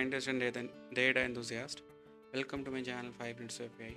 scientist and data enthusiast. Welcome to my channel 5 Minutes of AI.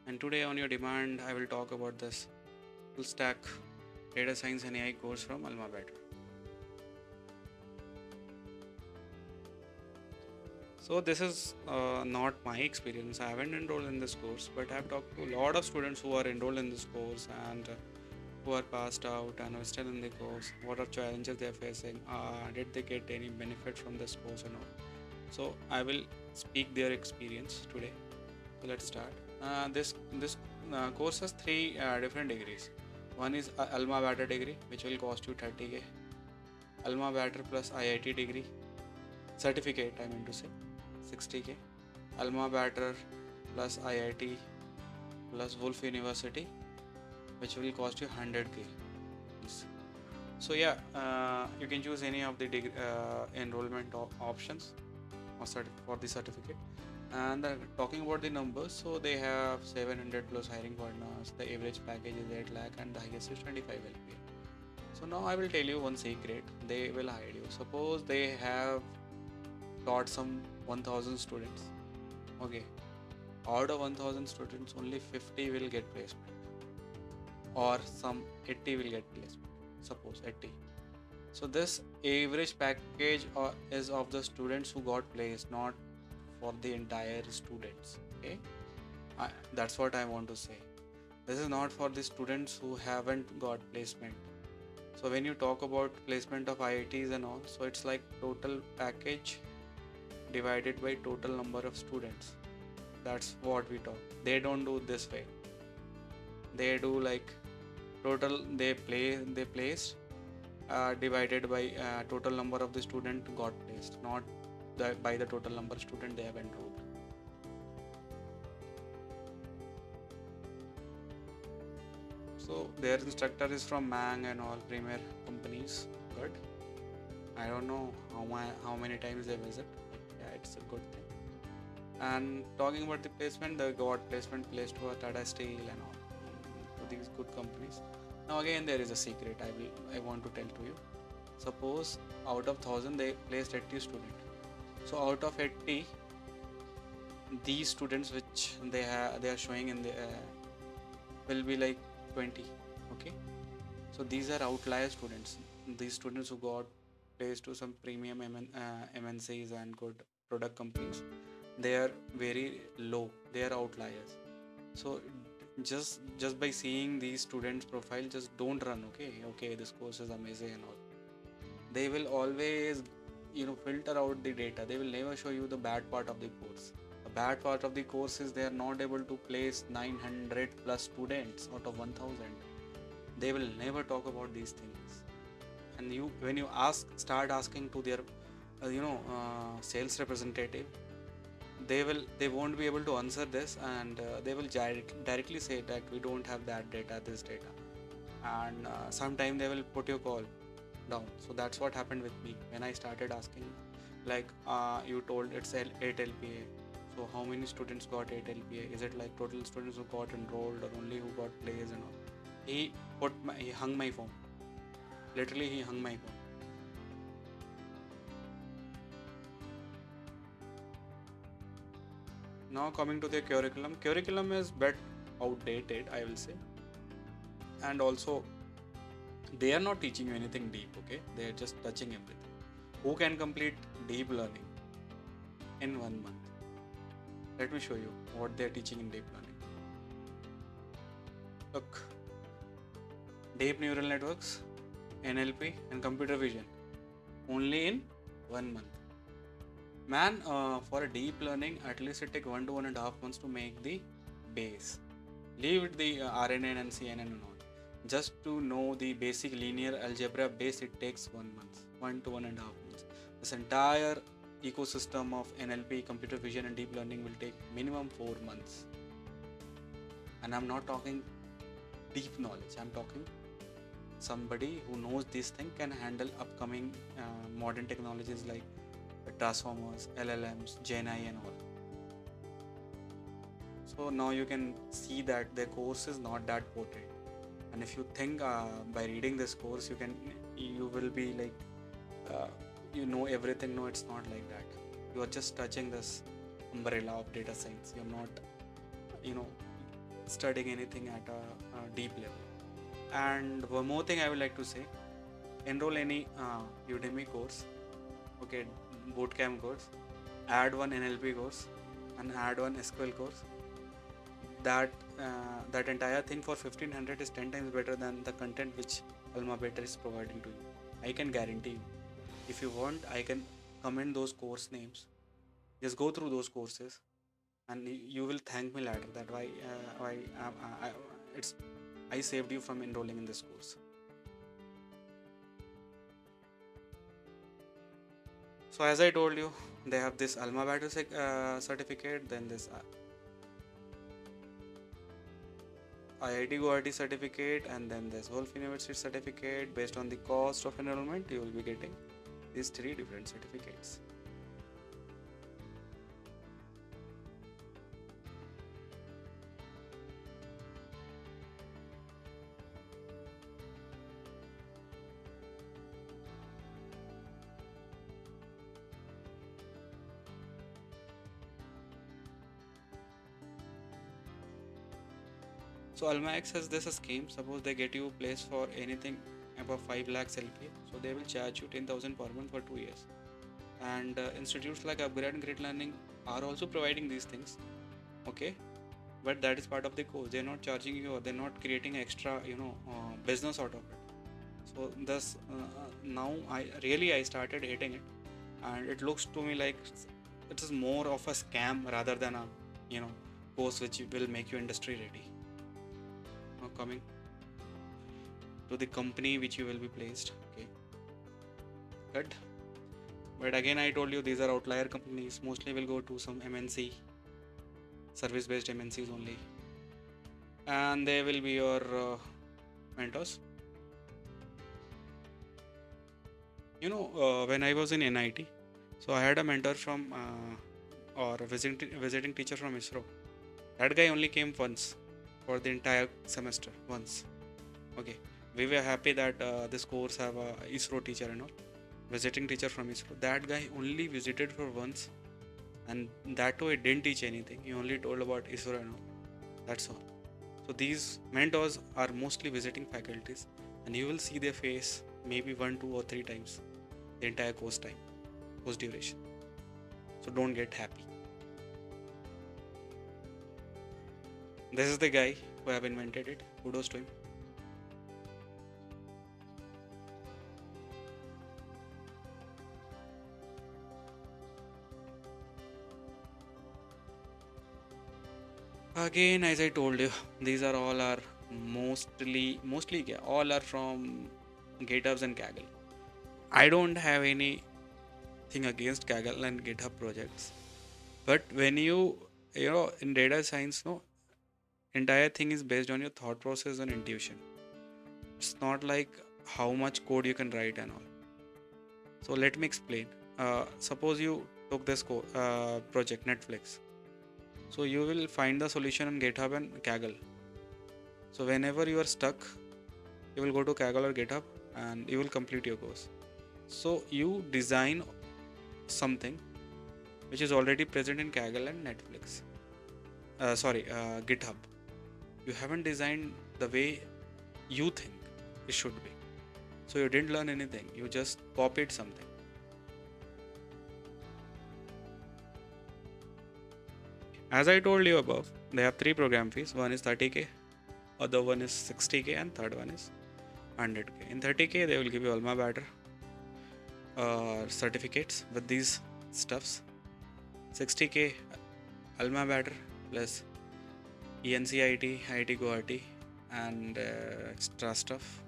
And today, on your demand, I will talk about this full stack data science and AI course from AlmaBetter. So, this is not my experience. I haven't enrolled in this course, but I've talked to a lot of students who are enrolled in this course and who are passed out and are still in the course. What are challenges they are facing? Did they get any benefit from this course and all? So I will speak their experience today. So let's start. This course has three different degrees. One is AlmaBetter degree, which will cost you 30k. AlmaBetter plus IIT degree certificate, I mean to say, 60k. AlmaBetter plus IIT plus Wolf University, which will cost you 100k. So yeah, you can choose any of the enrollment options for the certificate. And talking about the numbers, so they have 700 plus hiring partners, the average package is 8 lakh and the highest is 25 LPA. So now I will tell you one secret, they will hire you. Suppose they have taught some 1000 students, okay, out of 1000 students only 50 will get placement or some 80 will get placement, suppose 80. So this average package is of the students who got placed, not for the entire students. Okay, that's what I want to say. This is not for the students who haven't got placement. So when you talk about placement of IITs and all, so it's like total package divided by total number of students. That's what we talk. They don't do this way. They do like total they placed divided by total number of the student got placed, not by the total number of student they have enrolled. So their instructor is from Mang and all premier companies. Good. I don't know how many times they visit, but yeah, it's a good thing. And talking about the placement, they got placement placed to Tata Steel and all, to these good companies. Now again there is a secret I want to tell to you. Suppose out of 1000 they placed 80 students. So out of 80, these students which they are showing in the will be like 20. Okay. So these are outlier students. These students who got placed to some premium MNCs and good product companies, they are very low. They are outliers. So just by seeing these students profile, just don't run. Okay, this course is amazing and all. They will always filter out the data. They will never show you the bad part of the course. The bad part of the course is they are not able to place 900 plus students out of 1000. They will never talk about these things. And when you start asking to their sales representative, they won't be able to answer this, and they will directly say that we don't have that data, this data, and sometime they will put your call down. So that's what happened with me when I started asking, like you told it's 8 LPA, so how many students got 8 LPA? Is it like total students who got enrolled or only who got placed and all? He hung my phone. Literally he hung my phone. Now coming to the curriculum is bit outdated, I will say, and also they are not teaching you anything deep. Okay, they are just touching everything. Who can complete deep learning in 1 month? Let me show you what they are teaching in deep learning. Look, deep neural networks, NLP and computer vision only in 1 month. Man, for a deep learning, at least it take 1 to 1.5 months to make the base. Leave the RNN and CNN and all. Just to know the basic linear algebra base, it takes 1 month, 1 to 1.5 months. This entire ecosystem of NLP, computer vision and deep learning will take minimum 4 months. And I'm not talking deep knowledge. I'm talking somebody who knows this thing can handle upcoming modern technologies like transformers, LLMs, GenAI and all. So now you can see that the course is not that potent. And if you think by reading this course you will be like you know everything, no, it's not like that. You are just touching this umbrella of data science. You're not, you know, studying anything at a deep level. And one more thing I would like to say: enroll any Udemy course, okay, bootcamp course, add one NLP course, and add one SQL course. That entire thing for 1500 is 10 times better than the content which AlmaBetter is providing to you. I can guarantee you. If you want, I can comment those course names. Just go through those courses, and you will thank me later that why it's I saved you from enrolling in this course. So as I told you, they have this AlmaBetter certificate, then this IIT Guwahati certificate, and then this Wolf University certificate. Based on the cost of enrollment, you will be getting these three different certificates. So AlmaX has this scheme. Suppose they get you placed for anything above 5 lakhs LPA, so they will charge you 10,000 per month for 2 years. And institutes like Upgrade and Great Learning are also providing these things, okay? But that is part of the course. They're not charging you, or they're not creating extra, business out of it. So thus, now I started hating it, and it looks to me like it is more of a scam rather than a course which will make you industry ready. Now coming to the company which you will be placed, okay, good. But again, I told you these are outlier companies. Mostly will go to some MNC, service based MNCs only, and they will be your mentors. When I was in NIT, so I had a mentor from or visiting teacher from ISRO. That guy only came once for the entire semester, once. Okay, we were happy that this course have a ISRO teacher and all, visiting teacher from ISRO. That guy only visited for once, and that too he didn't teach anything. He only told about ISRO and all. That's all. So these mentors are mostly visiting faculties, and you will see their face maybe 1, 2, or 3 times the entire course time, course duration. So don't get happy. This is the guy who have invented it. Kudos to him. Again, as I told you, these are all are mostly all are from GitHubs and Kaggle. I don't have anything against Kaggle and GitHub projects, but when you in data science, no, entire thing is based on your thought process and intuition. It's not like how much code you can write and all. So let me explain. Suppose you took this project Netflix. So you will find the solution on GitHub and Kaggle. So whenever you are stuck, you will go to Kaggle or GitHub and you will complete your course. So you design something which is already present in Kaggle and Netflix. GitHub. You haven't designed the way you think it should be. So you didn't learn anything. You just copied something. As I told you above, they have 3 program fees. One is 30K, other one is 60K, and third one is 100K. In 30K, they will give you AlmaBetter certificates with these stuffs. 60K AlmaBetter plus ENCIT, IIT Guwahati, and extra stuff.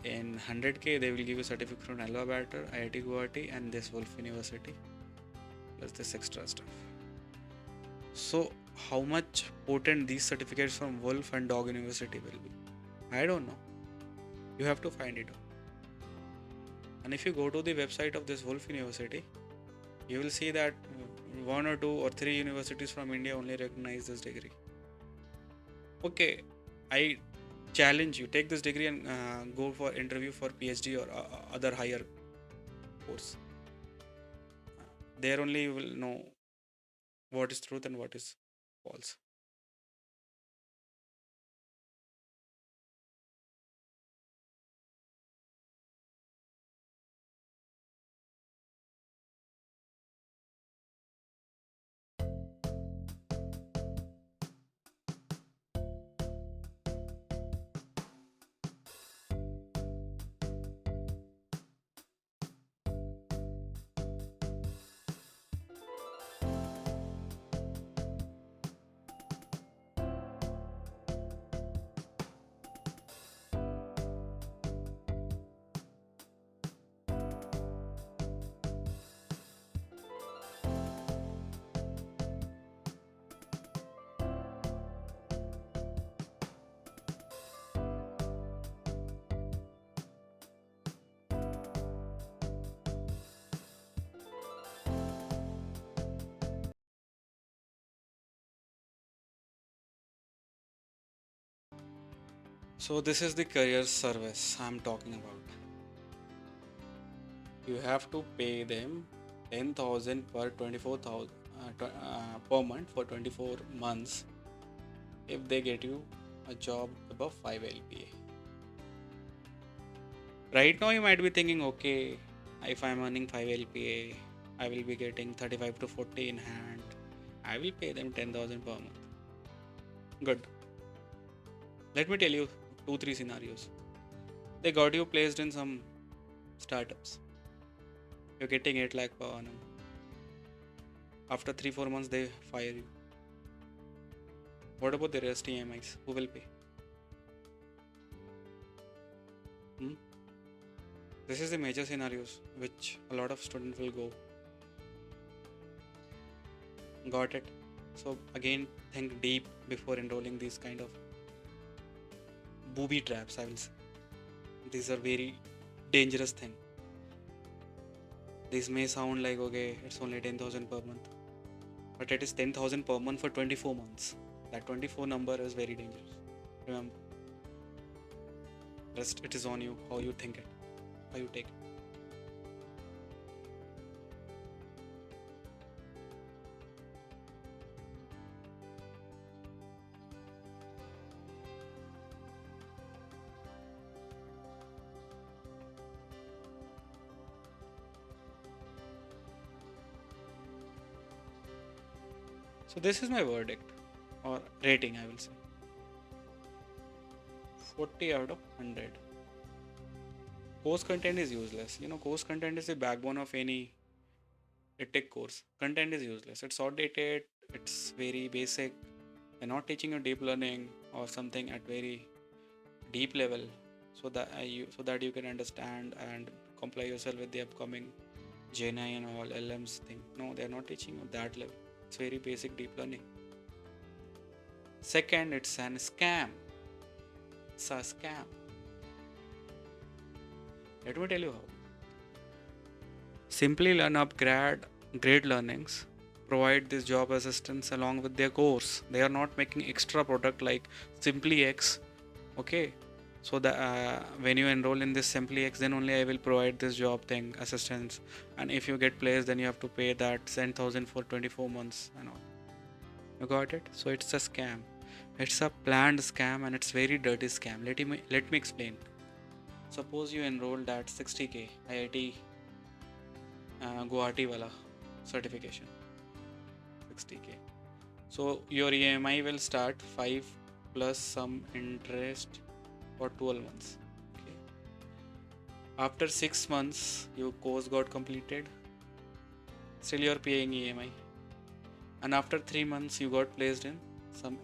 In 100K, they will give you certificate from AlmaBetter, IIT Guwahati, and this Wolf University plus this extra stuff. So how much potent these certificates from Wolf and Dog University will be? I don't know. You have to find it out. And if you go to the website of this Wolf University, you will see that 1 or 2 or 3 universities from India only recognize this degree. Okay, I challenge you, take this degree and go for interview for PhD or other higher course. There only you will know what is truth and what is false. So this is the career service I'm talking about. You have to pay them 10,000 per 24,000 per month for 24 months if they get you a job above 5 LPA. Right now you might be thinking, okay, if I'm earning 5 LPA, I will be getting 35 to 40 in hand. I will pay them 10,000 per month. Good. Let me tell you two, three scenarios. They got you placed in some startups. You're getting 8 lakh per annum. After 3, 4 months, they fire you. What about the rest EMIs? Who will pay? Hmm? This is the major scenarios which a lot of students will go. Got it? So again, think deep before enrolling these kind of booby traps, I will say. These are very dangerous thing. This may sound like, okay, it's only 10,000 per month, but it is 10,000 per month for 24 months. That 24 number is very dangerous. Remember, rest it is on you how you think it, how you take it. So this is my verdict or rating, I will say. 40 out of 100. Course content is useless. Course content is the backbone of any tech course. Content is useless. It's outdated. It's very basic. They're not teaching you deep learning or something at very deep level, so that you can understand and comply yourself with the upcoming GNI and all LMs thing. No, they're not teaching you that level. It's very basic deep learning. Second, it's an scam. It's a scam. Let me tell you how. Simply learn grade learnings, provide this job assistance along with their course. They are not making extra product like Simply X. Okay, so that when you enroll in this Simply X, then only I will provide this job thing assistance. And if you get placed, then you have to pay that 10,000 for 24 months and all. You got it? So it's a scam. It's a planned scam and it's very dirty scam. Let me explain. Suppose you enrolled at 60K IIT Guwahati wala certification, 60K. So your EMI will start 5 plus some interest for 12 months. Okay. After 6 months, your course got completed. Still you're paying EMI. And after 3 months, you got placed in some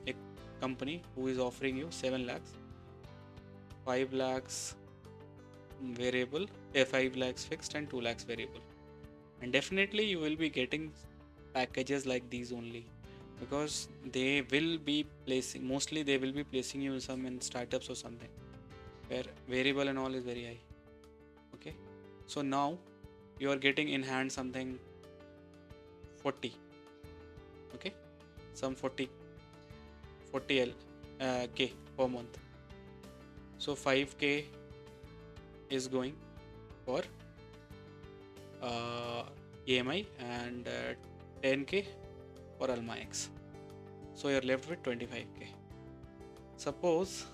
company who is offering you 7 lakhs, 5 lakhs variable, 5 lakhs fixed and 2 lakhs variable. And definitely you will be getting packages like these only, because they will be placing you in startups or something where variable and all is very high. Okay, so now you are getting in hand something 40. Okay, some 40 k per month. So 5K is going for EMI and 10k for Alma X. So you're left with 25k. Suppose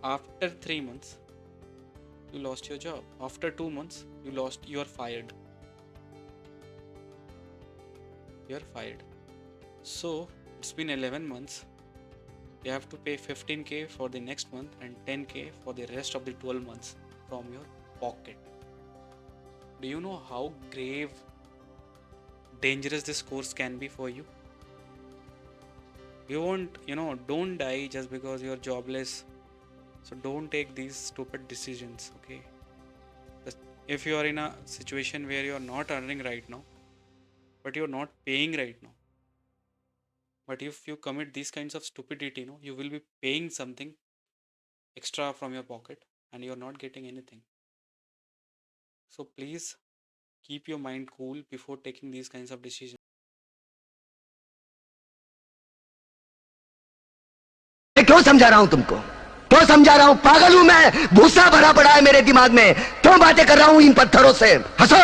after 3 months you lost your job. After 2 months you are fired. You're fired. So it's been 11 months. You have to pay 15k for the next month and 10k for the rest of the 12 months from your pocket. Do you know how grave, dangerous this course can be for you? You won't, don't die just because you're jobless. So don't take these stupid decisions, okay? If you are in a situation where you're not earning right now, but you're not paying right now, but if you commit these kinds of stupidity, you will be paying something extra from your pocket and you're not getting anything. So please keep your mind cool before taking these kinds of decisions. मैं क्यों समझा रहा हूं तुमको? क्यों समझा रहा हूं? पागल हूं मैं? भूसा भरा पड़ा है मेरे दिमाग में। क्यों बातें कर रहा हूं इन पत्थरों से? हंसो।